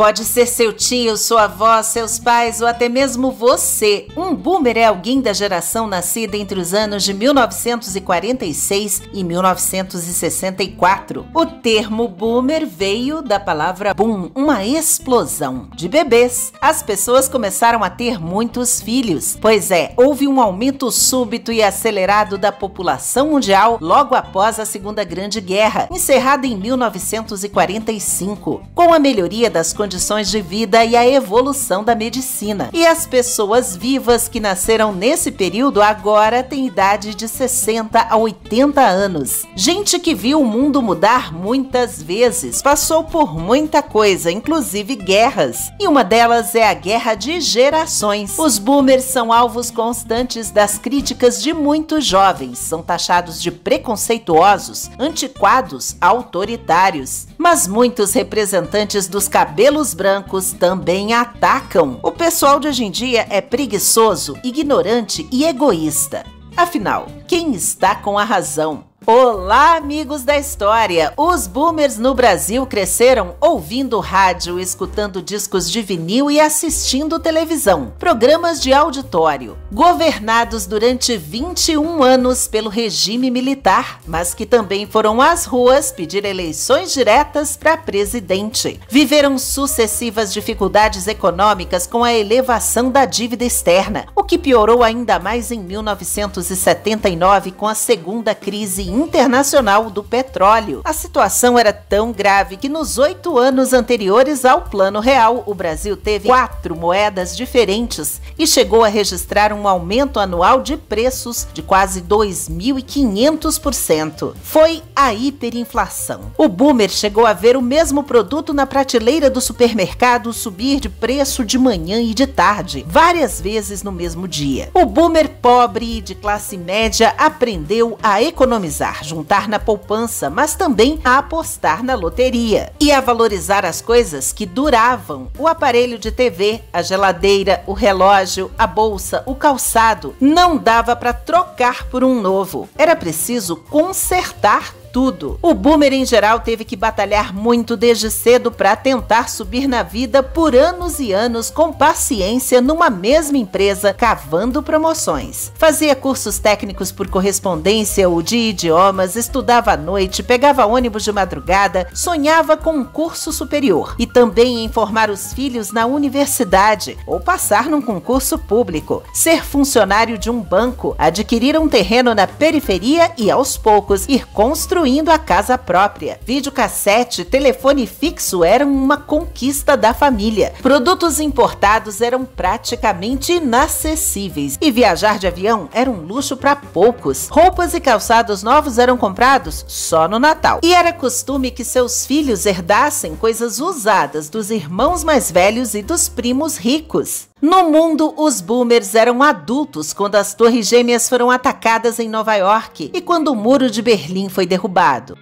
Pode ser seu tio, sua avó, seus pais ou até mesmo você. Um boomer é alguém da geração nascida entre os anos de 1946 e 1964. O termo boomer veio da palavra boom, uma explosão de bebês. As pessoas começaram a ter muitos filhos. Pois é, houve um aumento súbito e acelerado da população mundial logo após a Segunda Grande Guerra, encerrada em 1945, com a melhoria das condições de vida e a evolução da medicina. E as pessoas vivas que nasceram nesse período agora têm idade de 60 a 80 anos. Gente que viu o mundo mudar muitas vezes, passou por muita coisa, inclusive guerras. E uma delas é a guerra de gerações. Os boomers são alvos constantes das críticas de muitos jovens, são taxados de preconceituosos, antiquados, autoritários. Mas muitos representantes dos cabelos brancos também atacam. O pessoal de hoje em dia é preguiçoso, ignorante e egoísta. Afinal, quem está com a razão? Olá, amigos da história! Os boomers no Brasil cresceram ouvindo rádio, escutando discos de vinil e assistindo televisão, programas de auditório, governados durante 21 anos pelo regime militar, mas que também foram às ruas pedir eleições diretas para presidente. Viveram sucessivas dificuldades econômicas com a elevação da dívida externa, o que piorou ainda mais em 1979 com a segunda crise internacional do petróleo. A situação era tão grave que nos 8 anos anteriores ao Plano Real, o Brasil teve 4 moedas diferentes e chegou a registrar um aumento anual de preços de quase 2.500%. Foi a hiperinflação. O boomer chegou a ver o mesmo produto na prateleira do supermercado subir de preço de manhã e de tarde, várias vezes no mesmo dia. O boomer pobre e de classe média aprendeu a economizar, juntar na poupança, mas também a apostar na loteria e a valorizar as coisas que duravam: o aparelho de TV, a geladeira, o relógio, a bolsa, o calçado. Não dava para trocar por um novo, era preciso consertar tudo. O boomer em geral teve que batalhar muito desde cedo para tentar subir na vida por anos e anos com paciência numa mesma empresa, cavando promoções. Fazia cursos técnicos por correspondência ou de idiomas, estudava à noite, pegava ônibus de madrugada, sonhava com um curso superior e também em formar os filhos na universidade ou passar num concurso público, ser funcionário de um banco, adquirir um terreno na periferia e aos poucos ir construindo a casa própria. Videocassete, telefone fixo eram uma conquista da família. Produtos importados eram praticamente inacessíveis e viajar de avião era um luxo para poucos. Roupas e calçados novos eram comprados só no Natal. E era costume que seus filhos herdassem coisas usadas dos irmãos mais velhos e dos primos ricos. No mundo, os boomers eram adultos quando as Torres Gêmeas foram atacadas em Nova York e quando o Muro de Berlim foi derrubado.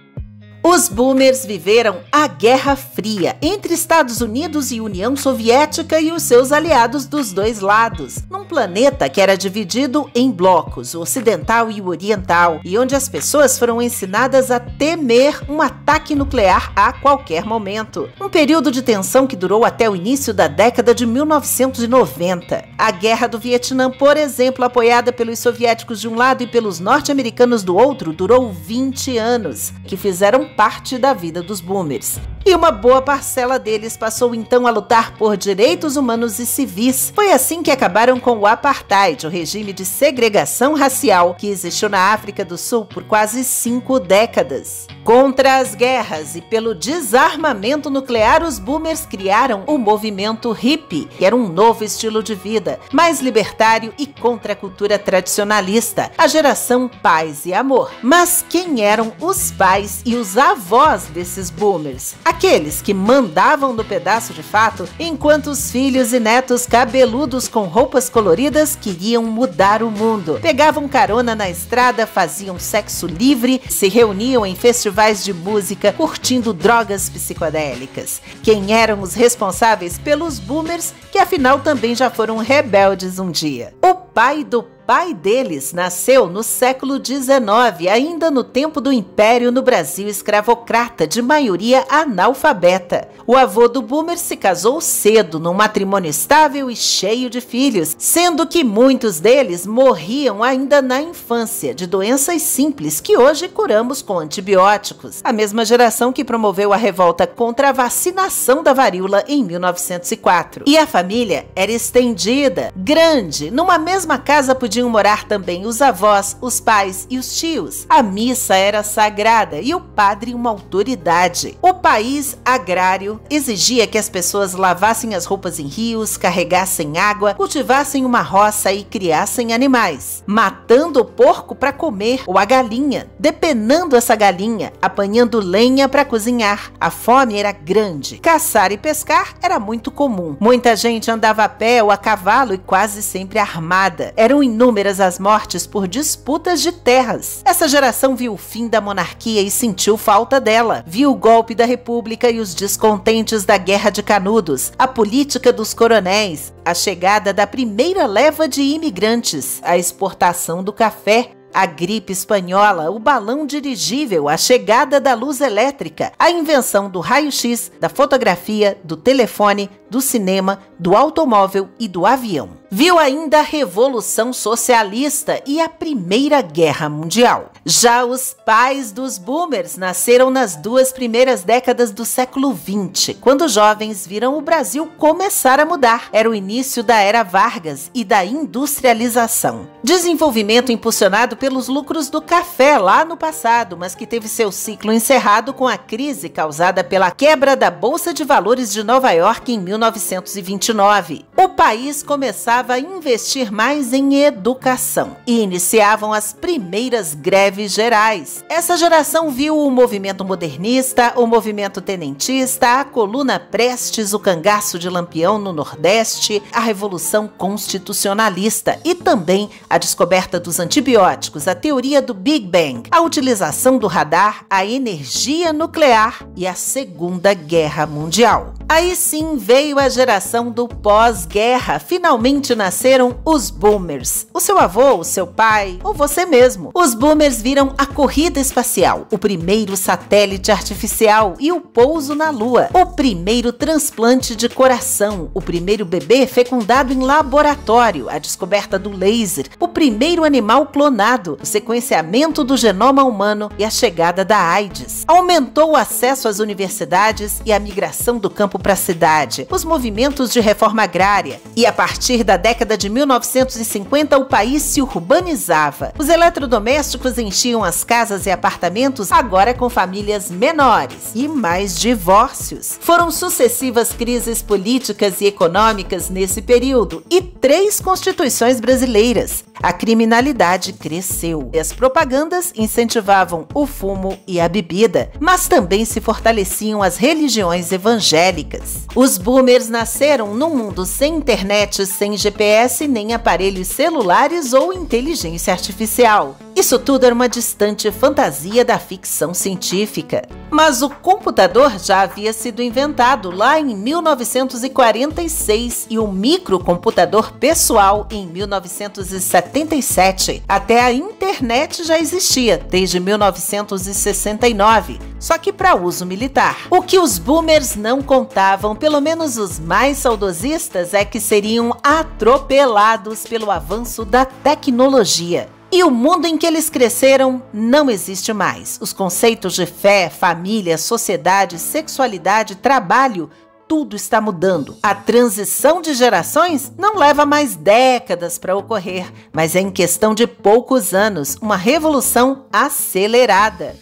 Os boomers viveram a Guerra Fria entre Estados Unidos e União Soviética e os seus aliados dos dois lados, num planeta que era dividido em blocos, o ocidental e o oriental, e onde as pessoas foram ensinadas a temer um ataque nuclear a qualquer momento. Um período de tensão que durou até o início da década de 1990. A Guerra do Vietnã, por exemplo, apoiada pelos soviéticos de um lado e pelos norte-americanos do outro, durou 20 anos, que fizeram parte da vida dos boomers. E uma boa parcela deles passou então a lutar por direitos humanos e civis. Foi assim que acabaram com o apartheid, o regime de segregação racial que existiu na África do Sul por quase 5 décadas. Contra as guerras e pelo desarmamento nuclear, os boomers criaram o movimento hippie, que era um novo estilo de vida, mais libertário e contra a cultura tradicionalista, a geração paz e amor. Mas quem eram os pais e os avós desses boomers? Aqueles que mandavam no pedaço de fato, enquanto os filhos e netos cabeludos com roupas coloridas queriam mudar o mundo. Pegavam carona na estrada, faziam sexo livre, se reuniam em festivais de música, curtindo drogas psicodélicas. Quem eram os responsáveis pelos boomers, que afinal também já foram rebeldes um dia? O pai do pai deles nasceu no século XIX, ainda no tempo do Império no Brasil escravocrata, de maioria analfabeta. O avô do boomer se casou cedo, num matrimônio estável e cheio de filhos, sendo que muitos deles morriam ainda na infância, de doenças simples que hoje curamos com antibióticos. A mesma geração que promoveu a revolta contra a vacinação da varíola em 1904. E a família era estendida, grande. Numa mesma casa podiam morar também os avós, os pais e os tios. A missa era sagrada e o padre uma autoridade. O país agrário exigia que as pessoas lavassem as roupas em rios, carregassem água, cultivassem uma roça e criassem animais, matando o porco para comer ou a galinha, depenando essa galinha, apanhando lenha para cozinhar. A fome era grande. Caçar e pescar era muito comum. Muita gente andava a pé ou a cavalo e quase sempre armada. Eram inúmeras as mortes por disputas de terras. Essa geração viu o fim da monarquia e sentiu falta dela. Viu o golpe da República e os descontentes da Guerra de Canudos, a política dos coronéis, a chegada da primeira leva de imigrantes, a exportação do café, a gripe espanhola, o balão dirigível, a chegada da luz elétrica, a invenção do raio-x, da fotografia, do telefone, do cinema, do automóvel e do avião. Viu ainda a Revolução Socialista e a Primeira Guerra Mundial. Já os pais dos boomers nasceram nas 2 primeiras décadas do século XX, quando jovens viram o Brasil começar a mudar. Era o início da Era Vargas e da industrialização. Desenvolvimento impulsionado pelos lucros do café lá no passado, mas que teve seu ciclo encerrado com a crise causada pela quebra da Bolsa de Valores de Nova York em 1929. O país começava a investir mais em educação e iniciavam as primeiras greves gerais. Essa geração viu o movimento modernista, o movimento tenentista, a coluna Prestes, o cangaço de Lampião no Nordeste, a Revolução Constitucionalista e também a descoberta dos antibióticos, a teoria do Big Bang, a utilização do radar, a energia nuclear e a Segunda Guerra Mundial. Aí sim veio a geração do pós-guerra. Finalmente nasceram os boomers. O seu avô, o seu pai ou você mesmo. Os boomers viram a corrida espacial, o primeiro satélite artificial e o pouso na Lua, o primeiro transplante de coração, o primeiro bebê fecundado em laboratório, a descoberta do laser, o primeiro animal clonado, o sequenciamento do genoma humano e a chegada da AIDS. Aumentou o acesso às universidades e a migração do campo para a cidade, os movimentos de reforma agrária e a partir da década de 1950 o país se urbanizava. Os eletrodomésticos enchiam as casas e apartamentos, agora com famílias menores e mais divórcios. Foram sucessivas crises políticas e econômicas nesse período e 3 constituições brasileiras. A criminalidade cresceu e as propagandas incentivavam o fumo e a bebida, mas também se fortaleciam as religiões evangélicas. Os boomers nasceram num mundo sem internet, sem GPS, nem aparelhos celulares ou inteligência artificial. Isso tudo era uma distante fantasia da ficção científica. Mas o computador já havia sido inventado lá em 1946 e o microcomputador pessoal em 1977. Até a internet já existia desde 1969, só que para uso militar. O que os boomers não contavam, pelo menos os mais saudosistas, é que seriam atropelados pelo avanço da tecnologia. E o mundo em que eles cresceram não existe mais. Os conceitos de fé, família, sociedade, sexualidade, trabalho, tudo está mudando. A transição de gerações não leva mais décadas para ocorrer, mas é em questão de poucos anos, uma revolução acelerada.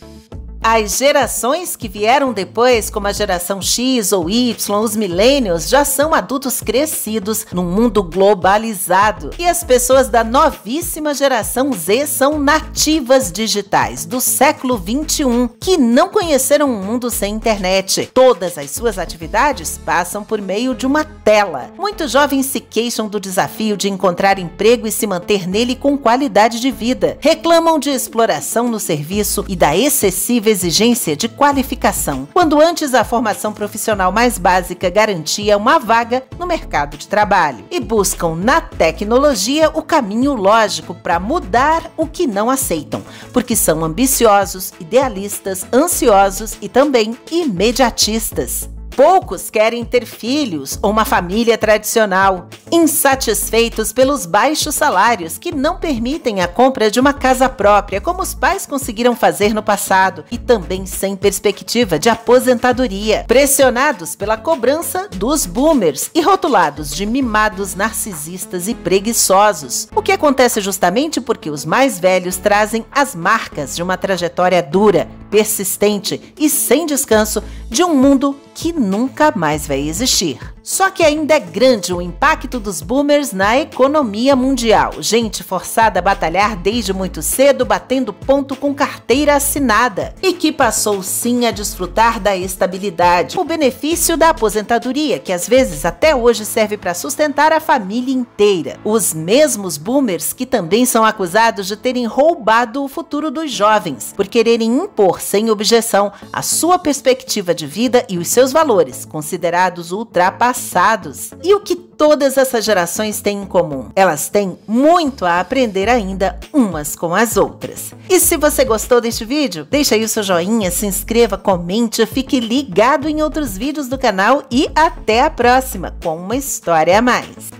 As gerações que vieram depois, como a geração X ou Y, os millennials, já são adultos crescidos num mundo globalizado. E as pessoas da novíssima geração Z são nativas digitais do século XXI, que não conheceram um mundo sem internet. Todas as suas atividades passam por meio de uma tela. Muitos jovens se queixam do desafio de encontrar emprego e se manter nele com qualidade de vida. Reclamam de exploração no serviço e da excessiva exigência de qualificação, quando antes a formação profissional mais básica garantia uma vaga no mercado de trabalho. E buscam na tecnologia o caminho lógico para mudar o que não aceitam, porque são ambiciosos, idealistas, ansiosos e também imediatistas. Poucos querem ter filhos ou uma família tradicional, insatisfeitos pelos baixos salários que não permitem a compra de uma casa própria, como os pais conseguiram fazer no passado, e também sem perspectiva de aposentadoria, pressionados pela cobrança dos boomers e rotulados de mimados, narcisistas e preguiçosos. O que acontece justamente porque os mais velhos trazem as marcas de uma trajetória dura, persistente e sem descanso de um mundo que nunca mais vai existir. Só que ainda é grande o impacto dos boomers na economia mundial. Gente forçada a batalhar desde muito cedo, batendo ponto com carteira assinada. E que passou sim a desfrutar da estabilidade, o benefício da aposentadoria, que às vezes até hoje serve para sustentar a família inteira. Os mesmos boomers que também são acusados de terem roubado o futuro dos jovens, por quererem impor sem objeção a sua perspectiva de vida e os seus valores, considerados ultrapassados. E o que todas essas gerações têm em comum? Elas têm muito a aprender ainda umas com as outras. E se você gostou deste vídeo, deixa aí o seu joinha, se inscreva, comente, fique ligado em outros vídeos do canal e até a próxima com uma história a mais.